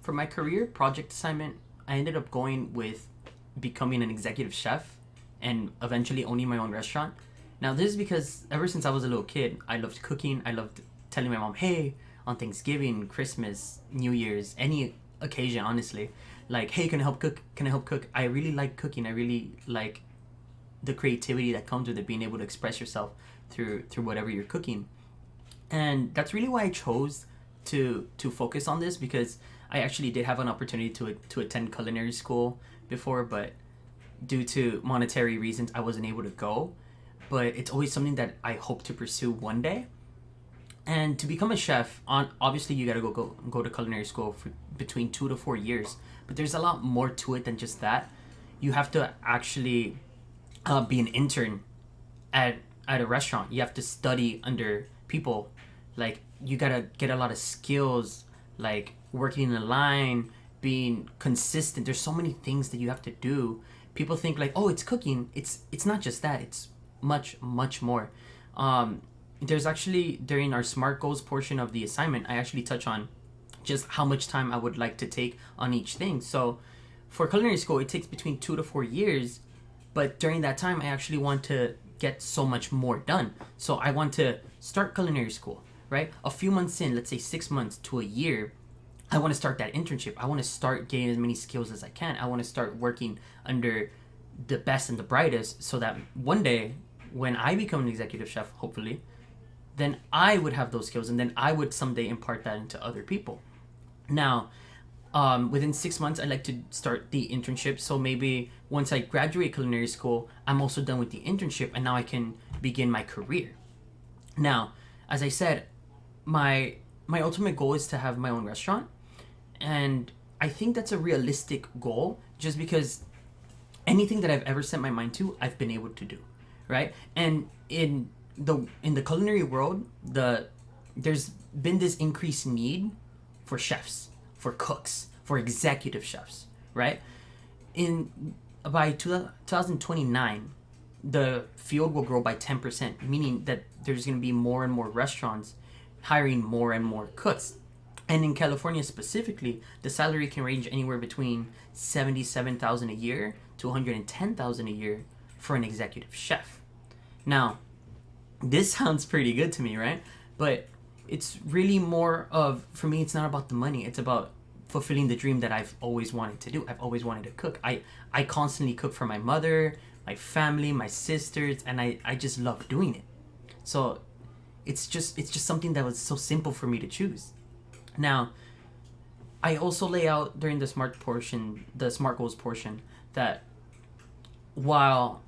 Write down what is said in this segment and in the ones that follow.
for my career project assignment, I ended up going with becoming an executive chef and eventually owning my own restaurant. Now, this is because ever since I was a little kid, I loved cooking. I loved telling my mom, hey, on Thanksgiving, Christmas, New Year's, any occasion, honestly, like, hey, can I help cook? Can I help cook? I really like cooking. I really like the creativity that comes with it, being able to express yourself through whatever you're cooking. And that's really why I chose to focus on this, because I actually did have an opportunity to attend culinary school before, but due to monetary reasons, I wasn't able to go. But it's always something that I hope to pursue one day. And to become a chef, obviously you gotta go to culinary school for between 2 to 4 years. But there's a lot more to it than just that. You have to actually be an intern at a restaurant. You have to study under people. Like, you gotta get a lot of skills, like working in a line, being consistent. There's so many things that you have to do. People think like, oh, it's cooking. It's not just that. It's much more. There's actually, during our SMART goals portion of the assignment, I actually touch on just how much time I would like to take on each thing. So for culinary school, it takes between 2 to 4 years, but during that time, I actually want to get so much more done. So I want to start culinary school, right? A few months in, let's say 6 months to a year, I want to start that internship. I want to start getting as many skills as I can. I want to start working under the best and the brightest, so that one day when I become an executive chef, hopefully, then I would have those skills, and then I would someday impart that into other people. Now, within 6 months, I'd like to start the internship. So maybe once I graduate culinary school, I'm also done with the internship, and now I can begin my career. Now, as I said, my ultimate goal is to have my own restaurant, and I think that's a realistic goal, just because anything that I've ever set my mind to, I've been able to do, right? And in the culinary world, there's been this increased need for chefs, for cooks, for executive chefs, right? In By 2029, the field will grow by 10%, meaning that there's going to be more and more restaurants hiring more and more cooks. And in California specifically, the salary can range anywhere between 77,000 a year to 110,000 a year for an executive chef. Now, this sounds pretty good to me, right? But it's really more of, for me, it's not about the money. It's about fulfilling the dream that I've always wanted to do. I've always wanted to cook. I constantly cook for my mother, my family, my sisters, and I just love doing it. So it's just something that was so simple for me to choose. Now, I also lay out during the SMART goals portion, that while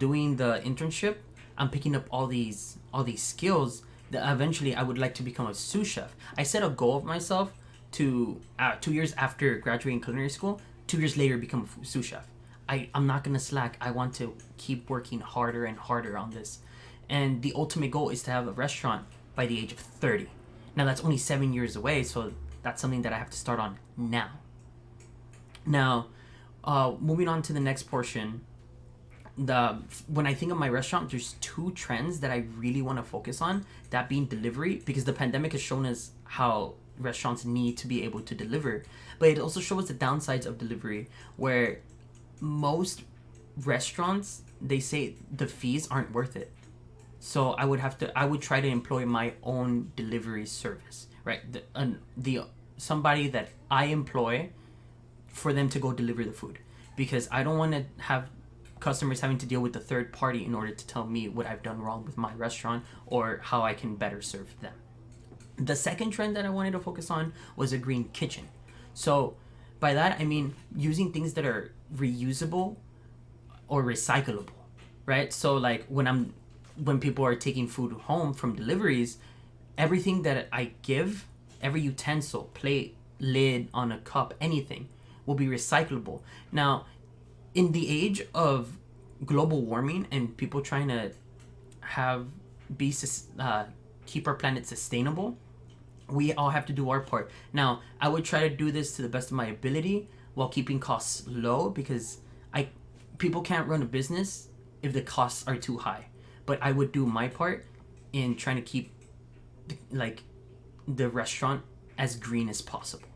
doing the internship, I'm picking up all these skills that eventually I would like to become a sous chef. I set a goal of myself to 2 years after graduating culinary school, 2 years later become a sous chef. I'm not gonna slack. I want to keep working harder and harder on this, and the ultimate goal is to have a restaurant by the age of 30. Now, that's only 7 years away, so that's something that I have to start on now. Now, moving on to the next portion, when I think of my restaurant, there's two trends that I really want to focus on. That being delivery, because the pandemic has shown us how restaurants need to be able to deliver, but it also shows the downsides of delivery, where most restaurants, they say the fees aren't worth it. So I would try to employ my own delivery service, right? The somebody that I employ for them to go deliver the food, because I don't want to have customers having to deal with the third party in order to tell me what I've done wrong with my restaurant or how I can better serve them. The second trend that I wanted to focus on was a green kitchen. So by that, I mean using things that are reusable or recyclable, right? So like when people are taking food home from deliveries, everything that I give, every utensil, plate, lid on a cup, anything, will be recyclable. Now, in the age of global warming and people trying to keep our planet sustainable, we all have to do our part. Now, I would try to do this to the best of my ability while keeping costs low, because people can't run a business if the costs are too high. But I would do my part in trying to keep the restaurant as green as possible.